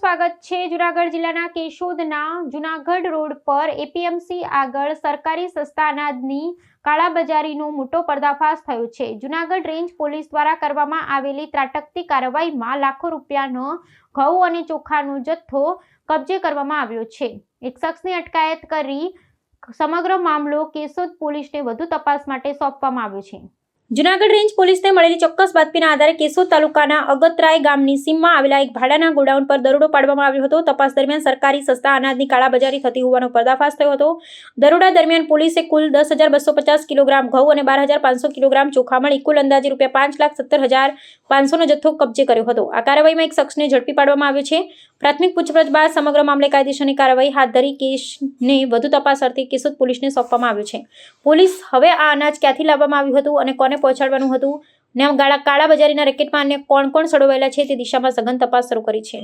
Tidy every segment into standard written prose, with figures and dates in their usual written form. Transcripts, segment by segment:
સ્વાગત છે। જૂનાગઢ જિલ્લાના કેશોદના જૂનાગઢ રોડ પર એપીએમસી આગળ સરકારી સસ્તા અનાજની કાળાબજારીનો મોટો પર્દાફાશ થયો છે। જૂનાગઢ રેન્જ પોલીસ દ્વારા કરવામાં આવેલી ત્રાટકતી કાર્યવાહીમાં લાખો રૂપિયાનો ઘઉં અને ચોખાનો જથ્થો કબજે કરવામાં આવ્યો છે। એક શખ્સની અટકાયત કરી સમગ્ર મામલો કેશોદ પોલીસને વધુ તપાસ માટે સોંપવામાં આવ્યો છે। જૂનાગઢ રેન્જ પોલીસને મળેલી ચોક્કસ બાતમીના આધારે કેશોદ તાલુકાના અગતરાય ગામની સીમમાં આવેલા એક ભાડાના ગોડાઉન પર દરોડો પાડવામાં આવ્યો હતો। તપાસ દરમિયાન સરકારી સસ્તા અનાજની કાળાબજારી થતી હોવાનો પર્દાફાશ થયો હતો। દરોડા દરમિયાન પોલીસે કુલ 10,250 કિલોગ્રામ ઘઉં અને 12,500 કિલોગ્રામ ચોખા મળી કુલ અંદાજે ₹5,70,500નો જથ્થો કબજે કર્યો હતો। આ કાર્યવાહીમાં એક શખ્સને ઝડપી પાડવામાં આવ્યો છે। પ્રાથમિક પૂછપરછ બાદ સમગ્ર મામલે કાયદેસરની કાર્યવાહી હાથ ધરી કેસને વધુ તપાસ અર્થે કેશોદ પોલીસને સોંપવામાં આવ્યો છે। પોલીસ હવે આ અનાજ ક્યાંથી લાવવામાં આવ્યું હતું અને કોને પહોંચાડવાનું હતું ને કાળાબજારીના રેકેટમાં અન્ય કોણ કોણ સંડોવાયેલા છે તે દિશામાં સઘન તપાસ શરૂ કરી છે।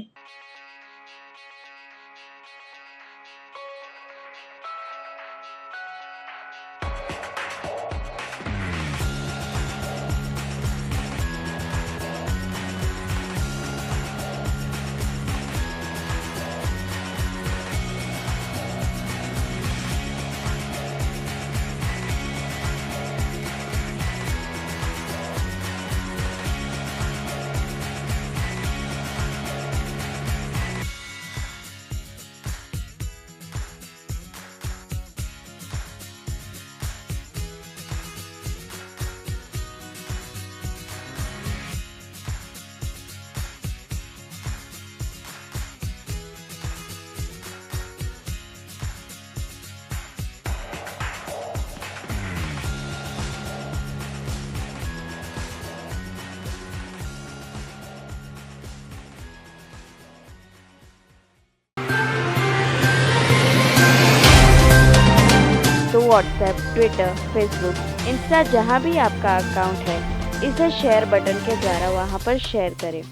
तो व्हाट्सएप, ट्विटर, फेसबुक, इंस्टा जहाँ भी आपका अकाउंट है, इसे शेयर बटन के द्वारा वहाँ पर शेयर करें।